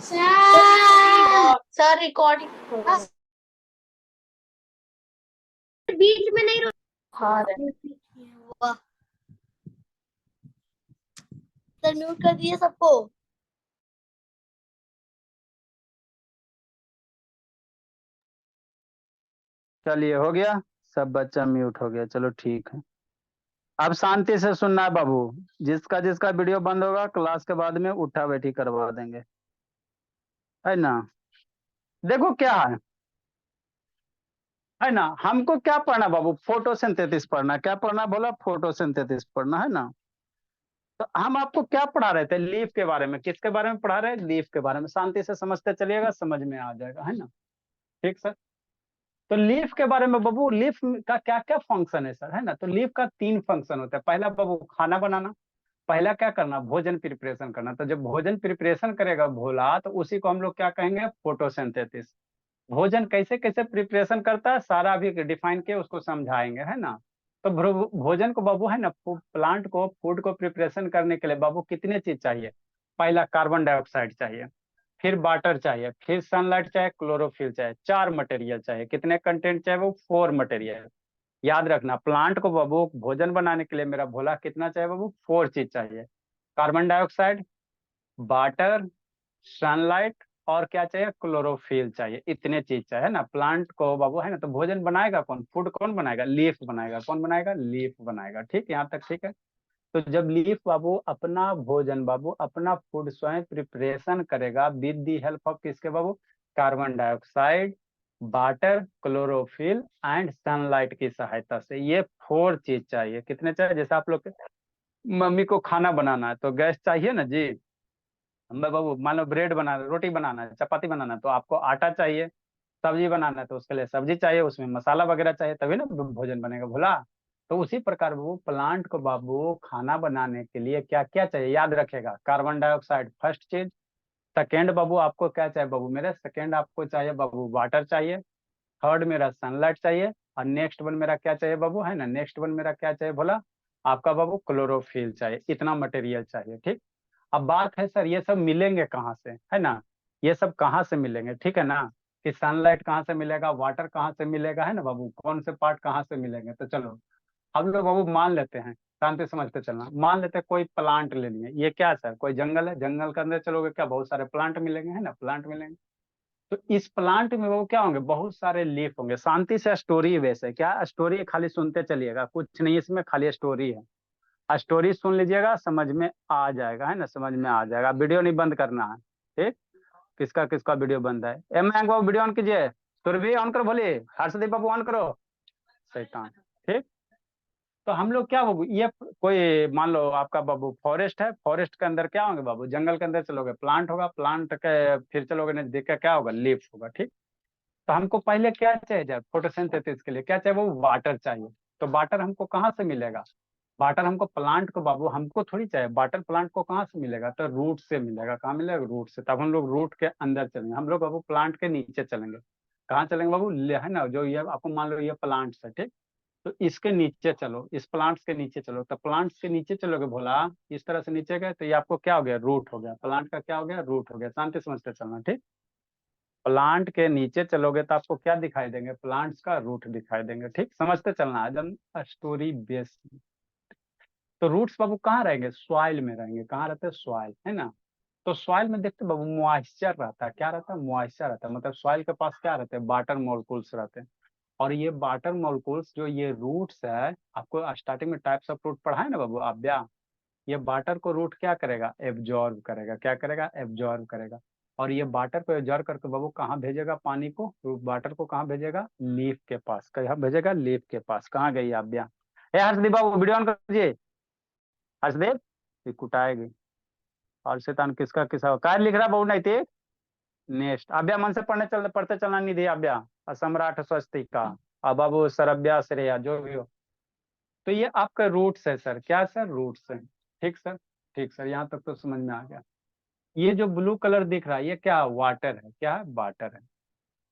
Sir recording बीच में नहीं हाँ वाह सर म्यूट कर दिए सबको। चलिए हो गया, सब बच्चा म्यूट हो गया, चलो ठीक है। अब शांति से सुनना है बाबू, जिसका जिसका वीडियो बंद होगा क्लास के बाद में उठा बैठी करवा देंगे, है ना। देखो क्या है ना, हमको क्या पढ़ना बाबू, फोटोसिंथेसिस पढ़ना, क्या पढ़ना बोला, फोटोसिंथेसिस पढ़ना, है ना। तो हम आपको क्या पढ़ा रहे थे, लीफ के बारे में, किसके बारे में पढ़ा रहे हैं, लीफ के बारे में। शांति से समझते चलिएगा, समझ में आ जाएगा, है ना। ठीक सर। तो लीफ के बारे में बाबू, लीफ का क्या क्या फंक्शन है सर, है ना। तो लीफ का 3 फंक्शन होता है। पहला बाबू खाना बनाना, पहला क्या करना, भोजन प्रिपरेशन करना। तो जब भोजन प्रिपरेशन करेगा भोला, तो उसी को हम लोग क्या कहेंगे, फोटोसिंथेसिस। भोजन कैसे कैसे प्रिपरेशन करता है सारा अभी डिफाइन के उसको समझाएंगे, है ना। तो भोजन को बाबू, है ना, प्लांट को, फूड को प्रिपरेशन करने के लिए बाबू कितने चीज चाहिए। पहला कार्बन डाइऑक्साइड चाहिए, फिर वाटर चाहिए, फिर सनलाइट चाहिए, क्लोरोफिल चाहिए, 4 मटेरियल चाहिए। कितने कंटेंट चाहिए, वो 4 मटेरियल। याद रखना, प्लांट को बाबू भोजन बनाने के लिए मेरा भोला कितना चाहिए बाबू, 4 चीज चाहिए। कार्बन डाइऑक्साइड, वाटर, सनलाइट, और क्या चाहिए, क्लोरोफिल चाहिए। इतने चीज चाहिए ना प्लांट को बाबू, है ना। तो भोजन बनाएगा कौन, फूड कौन बनाएगा, लीफ बनाएगा। कौन बनाएगा, लीफ बनाएगा। ठीक, यहाँ तक ठीक है। तो जब लीफ बाबू अपना भोजन बाबू, अपना फूड स्वयं प्रिपरेशन करेगा विद दी हेल्प ऑफ किसके बाबू, carbon dioxide, water, chlorophyll and sunlight की सहायता से। ये 4 चीज चाहिए। कितने चाहिए, जैसे आप लोग के मम्मी को खाना बनाना है तो गैस चाहिए ना जी। मैं बाबू मान लो ब्रेड बनाना, रोटी बनाना है, चपाती बनाना है, तो आपको आटा चाहिए। सब्जी बनाना है तो उसके लिए सब्जी चाहिए, उसमें मसाला वगैरह चाहिए, तभी ना भोजन बनेगा भोला। तो उसी प्रकार वो प्लांट को बाबू खाना बनाने के लिए क्या क्या चाहिए, याद रखेगा। कार्बन डाइऑक्साइड फर्स्ट चीज। सेकेंड बाबू आपको क्या चाहिए बाबू मेरे, सेकेंड आपको चाहिए बाबू वाटर चाहिए। थर्ड मेरा सनलाइट चाहिए। और नेक्स्ट वन मेरा क्या चाहिए बाबू, है ना, नेक्स्ट वन मेरा क्या चाहिए बोला, आपका बाबू क्लोरोफिल चाहिए। इतना मटेरियल चाहिए। ठीक। अब बात है सर, ये सब मिलेंगे कहाँ से, है ना। ये सब कहाँ से मिलेंगे, ठीक है ना। कि सनलाइट कहाँ से मिलेगा, वाटर कहाँ से मिलेगा, है ना बाबू, कौन से पार्ट कहाँ से मिलेंगे। तो चलो हम लोग बाबू मान लेते हैं, शांति समझते चलना। मान लेते हैं कोई प्लांट ले लिए, ये क्या सर, कोई जंगल है, जंगल के अंदर चलोगे क्या, बहुत सारे प्लांट मिलेंगे, है ना, प्लांट मिलेंगे। तो इस प्लांट में वो क्या होंगे, बहुत सारे लीफ होंगे। शांति से स्टोरी वैसे क्या, स्टोरी खाली सुनते चलिएगा, कुछ नहीं इसमें, खाली स्टोरी है। स्टोरी सुन लीजिएगा, समझ में आ जाएगा, है ना, समझ में आ जाएगा। वीडियो नहीं बंद करना है। ठीक। किसका किसका वीडियो बंद है, एम बाबू वीडियो ऑन कीजिए। सुरभि ऑन करो, बोलिए हर्षदीप बाबू ऑन करो। शैतान। ठीक। तो हम लोग क्या बाबू, ये कोई मान लो आपका बाबू फॉरेस्ट है, फॉरेस्ट के अंदर क्या होंगे बाबू, जंगल के अंदर चलोगे प्लांट होगा, प्लांट के फिर चलोगे नजदीक का क्या होगा, लीफ होगा। ठीक। तो हमको पहले क्या चाहिए, फोटोसिंथेसिस के लिए क्या चाहिए, वो वाटर चाहिए। तो वाटर हमको कहाँ से मिलेगा, वाटर हमको प्लांट को बाबू, हमको थोड़ी चाहिए वाटर, प्लांट को कहाँ से मिलेगा, तो रूट से मिलेगा। कहाँ मिलेगा, रूट से। तब हम लोग रूट के अंदर चलेंगे, हम लोग बाबू प्लांट के नीचे चलेंगे। कहाँ चलेंगे बाबू, है ना, जो ये आपको मान लो ये प्लांट्स है, ठीक। तो इसके नीचे चलो, इस प्लांट्स के नीचे चलो। तो प्लांट्स के नीचे चलोगे भोला, इस तरह से नीचे गए तो ये आपको क्या हो गया, रूट हो गया। प्लांट का क्या हो गया, रूट हो गया। शांति समझते चलना। ठीक। प्लांट के नीचे चलोगे तो आपको क्या दिखाई देंगे, प्लांट्स का रूट दिखाई देंगे। ठीक, समझते चलना एकदम स्टोरी बेस। तो रूट्स बाबू कहाँ रहेंगे, सॉइल में रहेंगे। कहाँ रहते हैं, सॉइल, है ना। तो सॉइल में देखते बाबू मॉइस्चर रहता है, क्या रहता है, मॉइस्चर रहता है। मतलब सॉइल के पास क्या रहते हैं, वाटर मॉलिक्यूल्स रहते हैं। और ये वाटर मॉलिक्यूल्स जो ये रूट्स है, आपको स्टार्टिंग में टाइप्स ऑफ रूट पढ़ा है ना बाबू आव्या। ये वाटर को रूट क्या करेगा, एब्जॉर्ब करेगा। क्या करेगा, एब्जॉर्ब करेगा। और ये वाटर को एब्जॉर्ब करके बाबू कहाँ भेजेगा, पानी को, वाटर को कहाँ भेजेगा, लीफ के पास। कहाँ भेजेगा, लीफ के पास। कहाँ गई आव्या, ए हर्षदीप बाबू वीडियो ऑन करिए। हर्षदेव, ये कुटाएगी। और शैतान किसका किसा काय लिख रहा बहु नहीं थे। नेक्स्ट अभ्या मन से पढ़ते चलना निधि अभ्या, असम्राट स्वस्तिका, अब बाबू सरभ्या श्रेया जो भी हो। तो ये आपका रूट्स है सर, क्या सर, रूट्स है। ठीक सर। ठीक सर, यहाँ तक तो समझ में आ गया। ये जो ब्लू कलर दिख रहा है ये क्या, वाटर है, क्या है, वाटर है।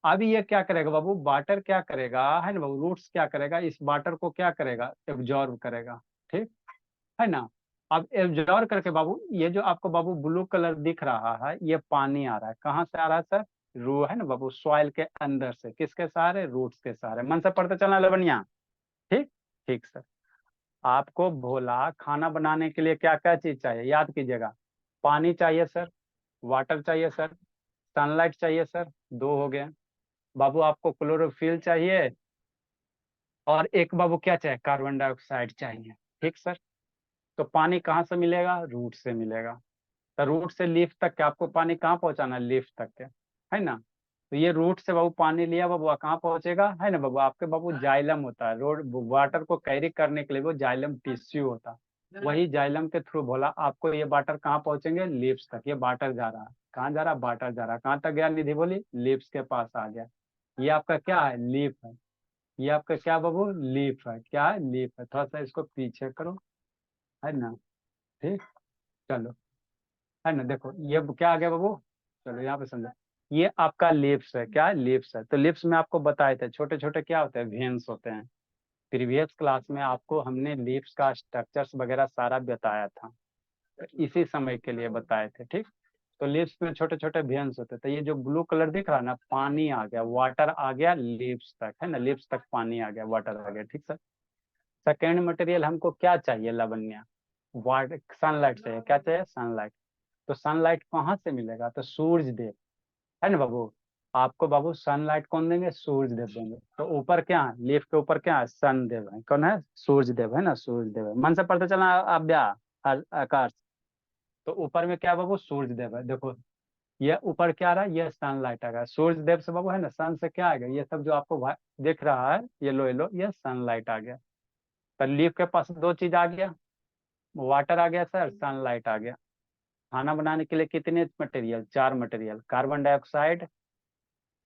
अभी ये क्या करेगा बाबू, वाटर क्या करेगा, है ना बाबू, रूट्स क्या करेगा, इस वाटर को क्या करेगा, एब्जॉर्ब करेगा। ठीक है ना। अब एब्जॉर्ब करके बाबू ये जो आपको बाबू ब्लू कलर दिख रहा है ये पानी आ रहा है, कहाँ से आ रहा है सर? रू है ना बाबू, सॉइल के अंदर से, किसके सहारे? रूट्स के सहारे। मन से पढ़ते चलना लवनिया। ठीक, ठीक सर। आपको भोला खाना बनाने के लिए क्या क्या चीज चाहिए याद कीजिएगा। पानी चाहिए सर, वाटर चाहिए सर, सनलाइट चाहिए सर, दो हो गए। बाबू आपको क्लोरोफिल चाहिए, और एक बाबू क्या चाहिए? कार्बन डाइऑक्साइड चाहिए। ठीक सर। तो पानी कहाँ से मिलेगा? रूट से मिलेगा। तो रूट से लीफ तक के आपको पानी कहाँ पहुंचाना है? लीफ तक के, है ना। तो ये रूट से बाबू पानी लिया बाबू कहाँ पहुंचेगा? है ना बाबू, आपके बाबू जाइलम होता है, रोड वाटर को कैरी करने के लिए वो जाइलम टिश्यू होता है, वही जाइलम के थ्रू बोला आपको ये वाटर कहाँ पहुंचेंगे? लीव्स तक। ये वाटर जा रहा है, कहाँ जा रहा है? वाटर जा रहा है, कहाँ तक गया निधि बोली? लीव्स के पास आ गया। ये आपका क्या है? लीफ है। ये आपका क्या बाबू? लीफ है। क्या है? लीफ है। थोड़ा सा इसको पीछे करो, है ना। ठीक, चलो, है ना। देखो ये क्या आ गया बाबू, चलो यहाँ पे समझो। ये आपका लिप्स है। क्या है? लिप्स है। तो लिप्स में आपको बताए थे छोटे छोटे क्या होते हैं? वेन्स होते हैं। प्रीवियस क्लास में आपको हमने लिप्स का स्ट्रक्चर्स वगैरह सारा बताया था, तो इसी समय के लिए बताए थे। ठीक, तो लिप्स में छोटे छोटे वेन्स होते हैं। तो ये जो ब्लू कलर दिख रहा है ना, पानी आ गया, वाटर आ गया लिप्स तक, है ना। लिप्स तक पानी आ गया, वाटर आ गया। ठीक सर। सेकेंड मटेरियल हमको क्या चाहिए लावण्या? वाट सनलाइट चाहिए। क्या चाहिए? सनलाइट। तो सनलाइट कहाँ से मिलेगा? तो सूरज देव, है ना बाबू। आपको बाबू सनलाइट कौन देंगे? सूरज देव देंगे। तो ऊपर क्या है? लीफ के ऊपर क्या है? सन देव है। कौन है? सूरज देव, है ना। सूरज देव है। मन से पढ़ते चलना अव्या, आकाश। तो ऊपर में क्या बाबू? सूरज देव है। देखो ये ऊपर क्या आ रहा है? ये सनलाइट आ गया सूरज देव से बाबू, है ना। सन से क्या आएगा? ये सब जो आपको दिख रहा है येलो येलो, ये सनलाइट आ गया। तो लीफ के पास दो चीज आ गया, वाटर आ गया सर, सनलाइट आ गया। खाना बनाने के लिए कितने मटेरियल? चार material, carbon dioxide,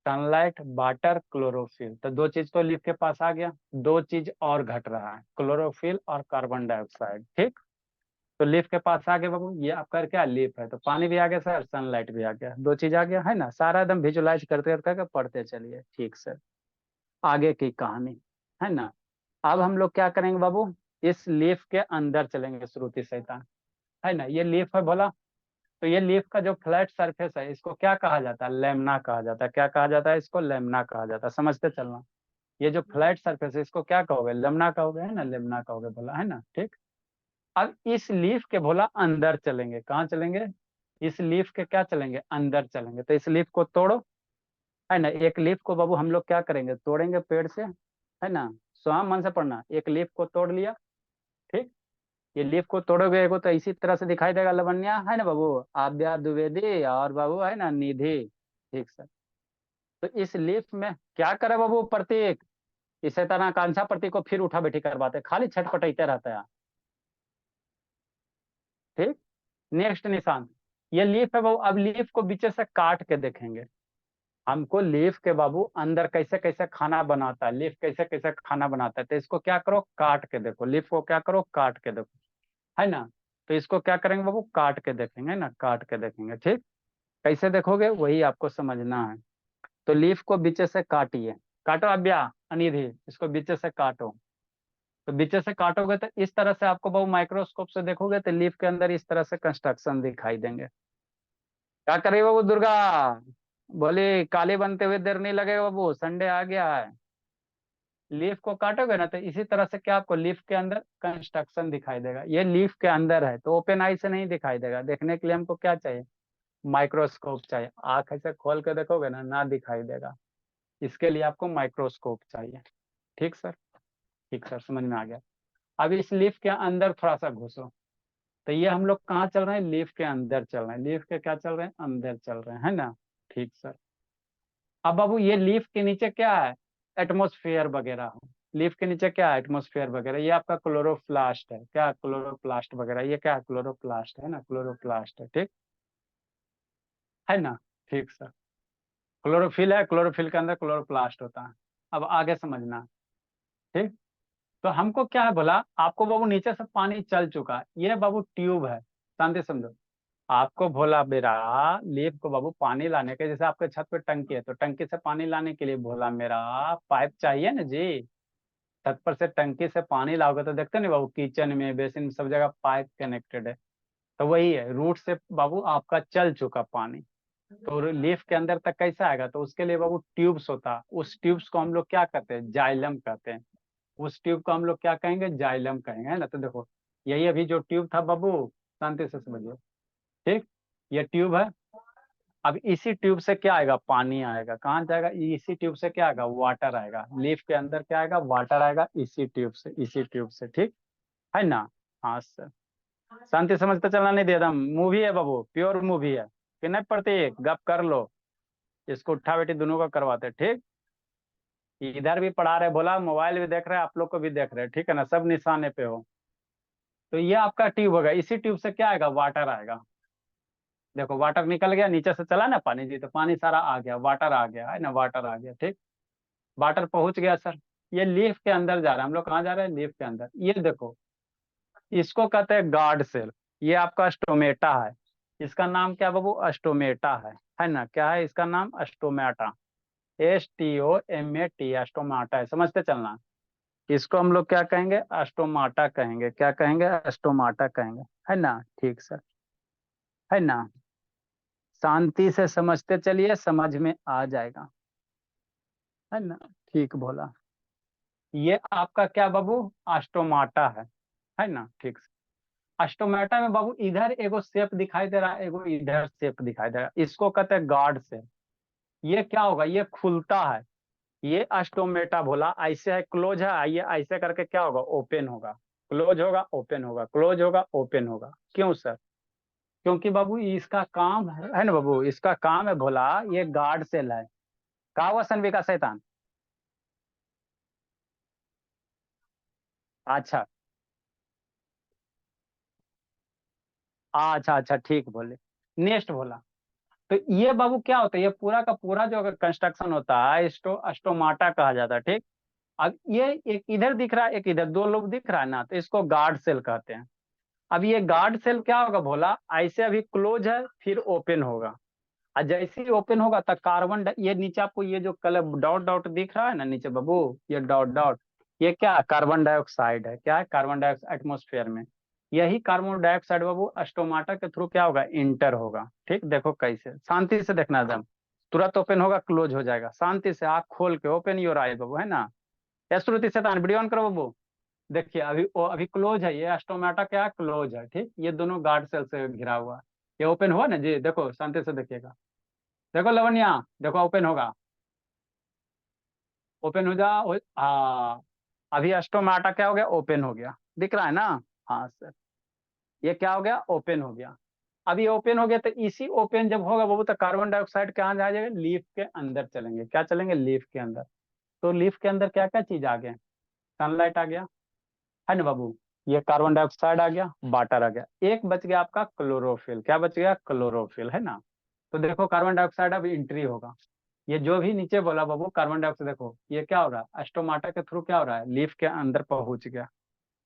sunlight, water, chlorophyll. तो दो चीज तो लीफ के पास आ गया, दो चीज और घट रहा है, क्लोरोफिल और कार्बन डाइऑक्साइड। ठीक, तो लीफ के पास आ गया बाबू। ये आपका क्या? लीफ है। तो पानी भी आ गया सर, सनलाइट भी आ गया, दो चीज आ गया, है ना। सारा एकदम विजुलाइज करते करके पढ़ते चलिए। ठीक सर। आगे की कहानी, है ना। अब हम लोग क्या करेंगे बाबू? इस लीफ के अंदर चलेंगे, श्रुति सहिता, है ना। ये लीफ है बोला। तो ये लीफ का जो फ्लैट सरफेस है इसको क्या कहा जाता है? लेमना कहा जाता है। क्या कहा जाता है? इसको लेमना कहा जाता है। समझते चलना। ये जो फ्लैट सरफेस है इसको क्या कहोगे? लेमना कहोगे, है ना। लेमना कहोगे बोला, है ना। ठीक, अब इस लीफ के बोला अंदर चलेंगे। कहाँ चलेंगे? इस लीफ के क्या चलेंगे? अंदर चलेंगे। तो इस लीफ को तोड़ो, है ना। एक लीफ को बाबू हम लोग क्या करेंगे? तोड़ेंगे पेड़ से, है ना। स्वाम मन से पढ़ना। एक लीफ को तोड़ लिया। ठीक, ये लीफ को तोड़ोगे को तो इसी तरह से दिखाई देगा लवण्या, है ना बाबू। आद्या द्विवेदी और बाबू, है ना, निधि। ठीक सर। तो इस लीफ में क्या करे बाबू? प्रतीक, इसे तरह कांछा प्रतीक को फिर उठा बैठी करवाते, खाली छटपटाते रहता है। ठीक, नेक्स्ट निशान, ये लीफ है बाबू। अब लीफ को बीच से काट के देखेंगे। हमको लीफ के बाबू अंदर कैसे कैसे खाना बनाता है, लीफ कैसे कैसे खाना बनाता है। तो इसको क्या करो? काट के देखो। लीफ को क्या करो? काट के देखो, है ना। तो इसको क्या करेंगे बाबू? काट के देखेंगे ना, काट के देखेंगे। ठीक, कैसे देखोगे वही आपको समझना है। तो लीफ को बीच से काटिए। काटो अभ्या, अनिधि, इसको बीच से काटो। तो बीच से काटोगे तो इस तरह से आपको बाबू माइक्रोस्कोप से देखोगे तो लीफ के अंदर इस तरह से कंस्ट्रक्शन दिखाई देंगे। क्या करे बाबू दुर्गा? बोले काले बनते हुए देर नहीं लगेगा बाबू, संडे आ गया है। लीफ को काटोगे ना तो इसी तरह से क्या आपको लीफ के अंदर कंस्ट्रक्शन दिखाई देगा। ये लीफ के अंदर है तो ओपन आई से नहीं दिखाई देगा। देखने के लिए हमको क्या चाहिए? माइक्रोस्कोप चाहिए। आंख ऐसे खोल के देखोगे ना, ना दिखाई देगा। इसके लिए आपको माइक्रोस्कोप चाहिए। ठीक सर। ठीक सर, समझ में आ गया। अब इस लीफ के अंदर थोड़ा सा घुसो। तो ये हम लोग कहाँ चल रहे हैं? लीफ के अंदर चल रहे हैं। लीफ के क्या चल रहे हैं? अंदर चल रहे हैं, है ना। ठीक सर। अब बाबू ये लीफ के नीचे क्या है? एटमोस्फेयर वगैरह हो। लीफ के नीचे क्या है? एटमोस्फेयर वगैरह। ये आपका क्लोरोप्लास्ट है। क्या? क्लोरोप्लास्ट वगैरह। ये क्या है? क्लोरोप्लास्ट, है ना। क्लोरोप्लास्ट है। ठीक, है ना। ठीक सर। क्लोरोफिल है, क्लोरोफिल के अंदर क्लोरोप्लास्ट होता है। अब आगे समझना। ठीक, तो हमको क्या है बोला? आपको बाबू नीचे से पानी चल चुका है, ये बाबू ट्यूब है। शांति समझो। आपको भोला मेरा लीफ को बाबू पानी लाने के, जैसे आपके छत पे टंकी है तो टंकी से पानी लाने के लिए भोला मेरा पाइप चाहिए ना जी। छत पर से टंकी से पानी लाओगे तो देखते नहीं बाबू, किचन में, बेसिन में, सब जगह पाइप कनेक्टेड है। तो वही है, रूट से बाबू आपका चल चुका पानी, तो लीफ के अंदर तक कैसे आएगा? तो उसके लिए बाबू ट्यूब्स होता है, उस ट्यूब्स को हम लोग क्या कहते हैं? जाइलम कहते हैं। उस ट्यूब को हम लोग क्या कहेंगे? जाइलम कहेंगे, है ना। तो देखो, यही अभी जो ट्यूब था बाबू, शांति से समझिए, ठीक, ये ट्यूब है। अब इसी ट्यूब से क्या आएगा? पानी आएगा। कहाँ जाएगा? इसी ट्यूब से क्या आएगा? वाटर आएगा। लीफ के अंदर क्या आएगा? वाटर आएगा, इसी ट्यूब से, इसी ट्यूब से, ठीक है ना। हाँ सर, शांति समझते चलना, नहीं दे दम, मूवी है बाबू, प्योर मूवी है कि नहीं? प्रतीक गप कर लो, इसको उठा बेटी दोनों का करवाते, ठीक। इधर भी पढ़ा रहे, बोला मोबाइल भी देख रहे हैं, आप लोग को भी देख रहे हैं, ठीक है ना, सब निशाने पे हो। तो ये आपका ट्यूब होगा, इसी ट्यूब से क्या आएगा? वाटर आएगा। देखो वाटर निकल गया, नीचे से चला ना पानी जी, तो पानी सारा आ गया, वाटर आ गया, है ना, वाटर आ गया, ठीक। वाटर पहुंच गया सर, ये लीफ के अंदर जा रहा है, हम लोग कहाँ जा रहे हैं? लीफ के अंदर। ये देखो, इसको कहते हैं गार्ड सेल। ये आपका स्टोमेटा है। इसका नाम क्या बाबू? स्टोमेटा है ना। क्या है इसका नाम? स्टोमेटा। STOMAT, स्टोमाटा है, समझते चलना। इसको हम लोग क्या कहेंगे? स्टोमाटा कहेंगे। क्या कहेंगे? स्टोमाटा कहेंगे, है ना। ठीक सर, है ना। शांति से समझते चलिए, समझ में आ जाएगा, है ना। ठीक बोला। ये आपका क्या बाबू? स्टोमाटा है ना। ठीक से, स्टोमेटा में बाबू इधर एगो शेप दिखाई दे रहा है, एगो इधर शेप दिखाई दे रहा है, इसको कहते हैं गार्ड से। ये क्या होगा? ये खुलता है। ये स्टोमेटा बोला, ऐसे है क्लोज है, ये ऐसे करके क्या होगा? ओपन होगा, क्लोज होगा, ओपन होगा, क्लोज होगा, ओपन होगा। क्यों सर? क्योंकि बाबू इसका काम है ना बाबू, इसका काम है भोला, ये गार्ड सेल है। कहा हुआ सनवी का शैतान। अच्छा अच्छा अच्छा, ठीक बोले। नेक्स्ट बोला, तो ये बाबू क्या होता है? ये पूरा का पूरा जो कंस्ट्रक्शन होता है, स्टोमाटा कहा जाता है, ठीक। अब ये एक इधर दिख रहा है, एक इधर, दो लोग दिख रहा है ना, तो इसको गार्ड सेल कहते हैं। अब ये गार्ड सेल क्या होगा भोला? ऐसे अभी क्लोज है, फिर ओपन होगा, और जैसे ही ओपन होगा तो ये नीचे आपको ये जो कलर डॉट डॉट दिख रहा है ना नीचे बाबू, ये डॉट डॉट, ये क्या? कार्बन डाइऑक्साइड है। क्या है? कार्बन डाइऑक्साइड एटमोस्फेयर में। यही कार्बन डाइऑक्साइड बाबू स्टोमाटा के थ्रू क्या होगा? इंटर होगा, ठीक। देखो कैसे, शांति से देखना एकदम, तुरंत ओपन होगा, क्लोज हो जाएगा, शांति से आंख खोल के ओपन योर आई बाबू, है ना। या श्रुति से वीडियो ऑन करो बाबू। देखिए अभी अभी क्लोज है, ये स्टोमेटा क्या है? क्लोज है, ठीक। ये दोनों गार्ड सेल से घिरा हुआ है। ये ओपन हुआ ना जी, देखो शांति से देखिएगा। देखो लवण्या, देखो ओपन होगा, ओपन हो जा। हाँ, अभी स्टोमेटा क्या हो गया? ओपन हो गया, दिख रहा है ना। हाँ सर, ये क्या हो गया? ओपन हो गया। अभी ओपन हो गया, तो इसी ओपन जब होगा बाबू, तो कार्बन डाइऑक्साइड कहाँ जा जाएगा? लीफ के अंदर चलेंगे। क्या चलेंगे? लीफ के अंदर। तो लीफ के अंदर क्या क्या चीज आ गया? सनलाइट आ गया, है ना बाबू। ये कार्बन डाइऑक्साइड आ गया, वाटर आ गया, एक बच गया आपका क्लोरोफिल। क्या बच गया? क्लोरोफिल, है ना। तो देखो कार्बन डाइऑक्साइड अब एंट्री होगा, ये जो भी नीचे बोला बाबू कार्बन डाइऑक्साइड, देखो ये क्या हो रहा है? स्टोमाटा के थ्रू क्या हो रहा है? लीफ के अंदर पहुंच गया,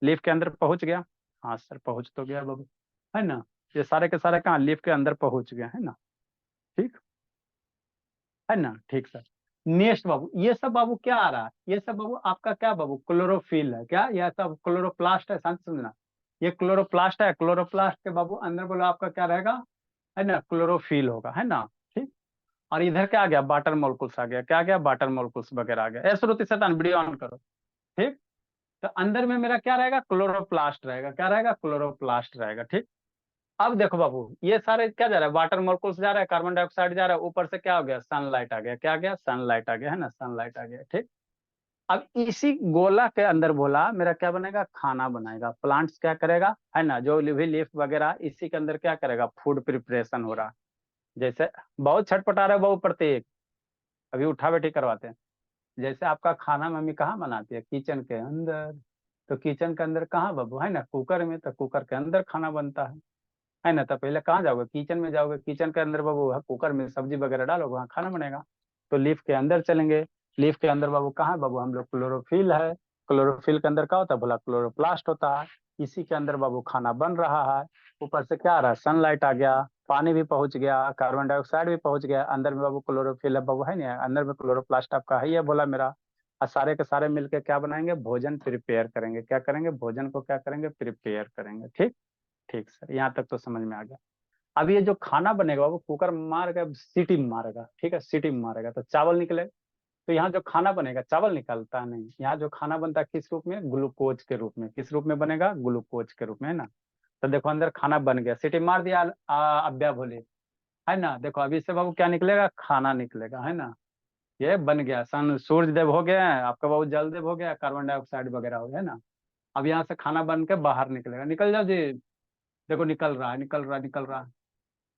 लीफ के अंदर पहुंच गया। हाँ सर, पहुंच तो गया बाबू, है ना। ये सारे के सारे कहाँ? लीफ के अंदर पहुंच गया, है ना। ठीक है ना। ठीक सर। नेक्स्ट बाबू, ये सब बाबू क्या आ रहा है? ये सब बाबू आपका क्या बाबू? क्लोरोफिल है। क्या? यह सब क्लोरोप्लास्ट है, शांत समझना। ये क्लोरोप्लास्ट है, क्लोरोप्लास्ट के बाबू अंदर बोलो आपका क्या रहेगा? है ना, क्लोरोफिल होगा, है ना। ठीक। और इधर क्या आ गया? वाटर मोलकुल्स आ गया। क्या आ गया? वाटर मोलकुल्स वगैरह आ गया। ऐसे श्रुति शैतान वीडियो ऑन करो, ठीक। तो अंदर में मेरा क्या रहेगा? क्लोरोप्लास्ट रहेगा। क्या रहेगा? क्लोरोप्लास्ट रहेगा, ठीक। अब देखो बाबू, ये सारे क्या जा रहा है? वाटर मोलकुल्स जा रहा है, कार्बन डाइऑक्साइड जा रहा है, ऊपर से क्या हो गया? सनलाइट आ गया। क्या आ गया? सनलाइट आ गया, है ना, सनलाइट आ गया, ठीक। अब इसी गोला के अंदर बोला मेरा क्या बनेगा? खाना बनाएगा, प्लांट्स क्या करेगा, है ना, जो भी लीफ वगैरह इसी के अंदर क्या करेगा? फूड प्रिपरेशन हो रहा है। जैसे बहुत छटपटा रहे बहुत प्रत्येक, अभी उठा बैठी करवाते हैं। जैसे आपका खाना मम्मी कहाँ बनाती है? किचन के अंदर। तो किचन के अंदर कहाँ बाबू? है ना, कुकर में। तो कुकर के अंदर खाना बनता है ना। तो पहले कहाँ जाओगे? किचन में जाओगे, किचन के अंदर बाबू कुकर में सब्जी वगैरह डालोगे, वहाँ खाना बनेगा। तो लीफ के अंदर चलेंगे, लीफ के अंदर बाबू कहाँ है बाबू? हम लोग क्लोरोफिल है, क्लोरोफिल के अंदर क्या होता है? बोला क्लोरोप्लास्ट होता है। इसी के अंदर बाबू खाना बन रहा है। ऊपर से क्या आ रहा है? सनलाइट आ गया, पानी भी पहुंच गया, कार्बन डाइऑक्साइड भी पहुंच गया, अंदर में बाबू क्लोरोफिल है बाबू, है ना, अंदर में क्लोरोप्लास्ट आपका है, ये बोला मेरा। और सारे के सारे मिलके क्या बनाएंगे, भोजन प्रिपेयर करेंगे। क्या करेंगे, भोजन को क्या करेंगे, प्रिपेयर करेंगे। ठीक, ठीक सर, यहाँ तक तो समझ में आ गया। अब ये जो खाना बनेगा वो कुकर मारेगा, सीटी मारेगा, ठीक है, सीटी मारेगा तो चावल निकलेगा। तो यहाँ जो खाना बनेगा चावल निकलता नहीं, यहाँ जो खाना बनता है किस रूप में, ग्लूकोज के रूप में। किस रूप में बनेगा, ग्लूकोज के रूप में, है ना। तो देखो अंदर खाना बन गया, सीटी मार दिया, अब्या बोले, है ना। देखो अभी से बाबू क्या निकलेगा, खाना निकलेगा, है ना। ये बन गया, सन सूर्य देव हो गया है आपका बाबू, जल देव हो गया, कार्बन डाइऑक्साइड वगैरह हो गया, है ना। अब यहाँ से खाना बन के बाहर निकलेगा, निकल जाओ जी। देखो निकल रहा है, निकल रहा है, निकल रहा है।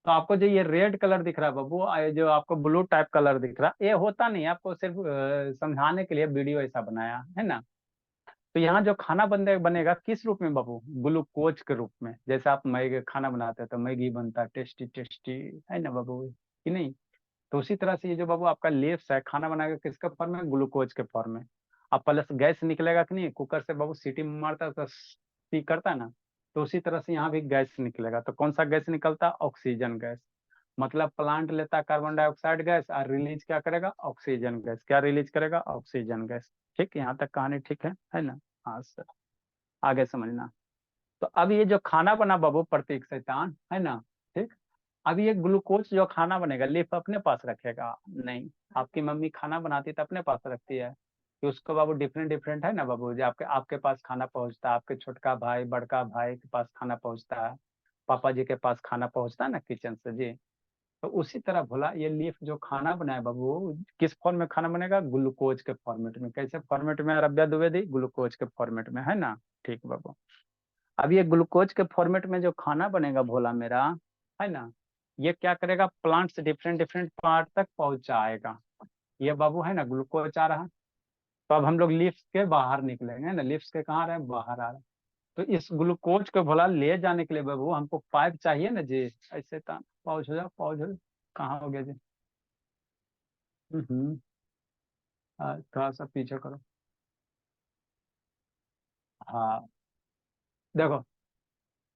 तो आपको जो ये रेड कलर दिख रहा है बाबू, ये जो आपको ब्लू टाइप कलर दिख रहा है, ये होता नहीं है, आपको सिर्फ समझाने के लिए वीडियो ऐसा बनाया है ना। तो यहाँ जो खाना बनेगा किस रूप में बाबू, ग्लूकोज के रूप में। जैसे आप मैगी खाना बनाते हैं तो मैगी बनता है, टेस्टी टेस्टी, है ना बाबू, कि नहीं। तो उसी तरह से ये जो बाबू आपका लेप्स है, खाना बनाएगा किसके फॉर्म में, ग्लूकोज के फॉर्म में। अब प्लस गैस निकलेगा कि नहीं, कुकर से बाबू सीटी मारता है तो सी करता है ना। तो उसी तरह से यहाँ भी गैस निकलेगा। तो कौन सा गैस निकलता है, ऑक्सीजन गैस। मतलब प्लांट लेता है कार्बन डाइऑक्साइड गैस और रिलीज क्या करेगा, ऑक्सीजन गैस। क्या रिलीज करेगा, ऑक्सीजन गैस। ठीक, यहाँ तक कहानी ठीक है ना। हाँ सर, आगे समझना। तो अब ये जो खाना बना बाबू, प्रतीक शैतान, है ना। ठीक, अब ये ग्लूकोज जो खाना बनेगा लिफ अपने पास रखेगा नहीं। आपकी मम्मी खाना बनाती तो अपने पास रखती है कि उसको बाबू डिफरेंट डिफरेंट, है ना बाबू, जो आपके आपके पास खाना पहुंचता है, आपके छोटका भाई बड़का भाई के पास खाना पहुंचता है, पापा जी के पास खाना पहुंचता है ना किचन से जी। तो उसी तरह भोला ये लीफ जो खाना बनाया बाबू, किस फॉर्म में खाना बनेगा, ग्लूकोज के फॉर्मेट में। कैसे फॉर्मेट में, रब्या द्विवेदी, ग्लूकोज के फॉर्मेट में, है ना। ठीक बाबू, अब ये ग्लूकोज के फॉर्मेट में जो खाना बनेगा भोला मेरा, है ना, ये क्या करेगा, प्लांट से डिफरेंट डिफरेंट पार्ट तक पहुंचाएगा। ये बाबू है ना, ग्लूकोज आ रहा। तो अब हम लोग लीफ्स के बाहर निकलेंगे, है ना। लीफ्स के कहाँ रहे, बाहर आ रहे। तो इस ग्लूकोज को भोला ले जाने के लिए बाबू हमको पाइप चाहिए ना जी। ऐसे पहुंच हो जाओ, पहुंच हो जाओ। कहाँ हो गया जी। हम्म, थोड़ा सा पीछे करो। हाँ, देखो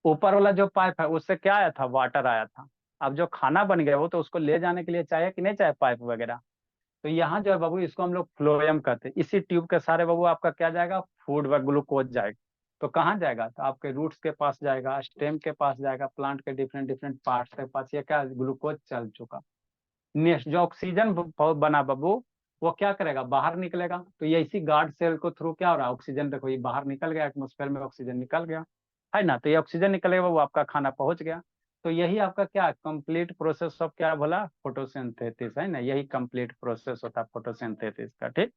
ऊपर वाला जो पाइप है उससे क्या आया था, वाटर आया था। अब जो खाना बन गया वो तो उसको ले जाने के लिए चाहिए कि नहीं चाहिए, पाइप वगैरह। तो यहाँ जो है बाबू इसको हम लोग फ्लोएम कहते हैं। इसी ट्यूब के सारे बाबू आपका क्या जाएगा, फूड व ग्लूकोज जाएगा। तो कहाँ जाएगा, तो आपके रूट्स के पास जाएगा, स्टेम के पास जाएगा, प्लांट के डिफरेंट डिफरेंट पार्ट्स के पास। ये क्या, ग्लूकोज चल चुका। नेक्स्ट जो ऑक्सीजन बना बाबू, वो क्या करेगा, बाहर निकलेगा। तो ये इसी गार्ड सेल को थ्रू क्या हो रहा है, ऑक्सीजन देखो ये बाहर निकल गया, एटमोस्फेयर में ऑक्सीजन निकल गया, है ना। तो ये ऑक्सीजन निकलेगा वो आपका खाना पहुंच गया। तो यही आपका क्या, कंप्लीट प्रोसेस ऑफ क्या बोला, फोटोसिंथेसिस, है ना। यही कंप्लीट प्रोसेस होता है फोटोसिंथेसिस का। ठीक,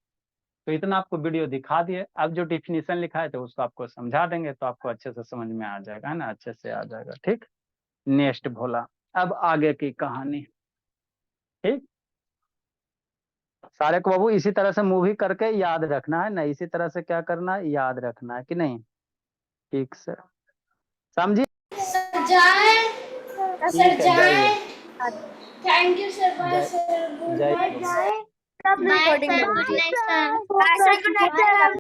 तो इतना आपको वीडियो दिखा दिए। अब जो डिफिनीशन लिखा है तो उसको आपको समझा देंगे तो आपको अच्छे से समझ में आ जाएगा, है ना, अच्छे से आ जाएगा। ठीक, नेक्स्ट भोला, अब आगे की कहानी। ठीक, सारे को बाबू इसी तरह से मूवी करके याद रखना, है ना। इसी तरह से क्या करना है, याद रखना है कि नहीं। ठीक सर, समझी। सर जाए, सर ठीक है, जाइए। जाए। Thank you sir, bye sir, good जय नाइट जय। Sir. Recording good night sir.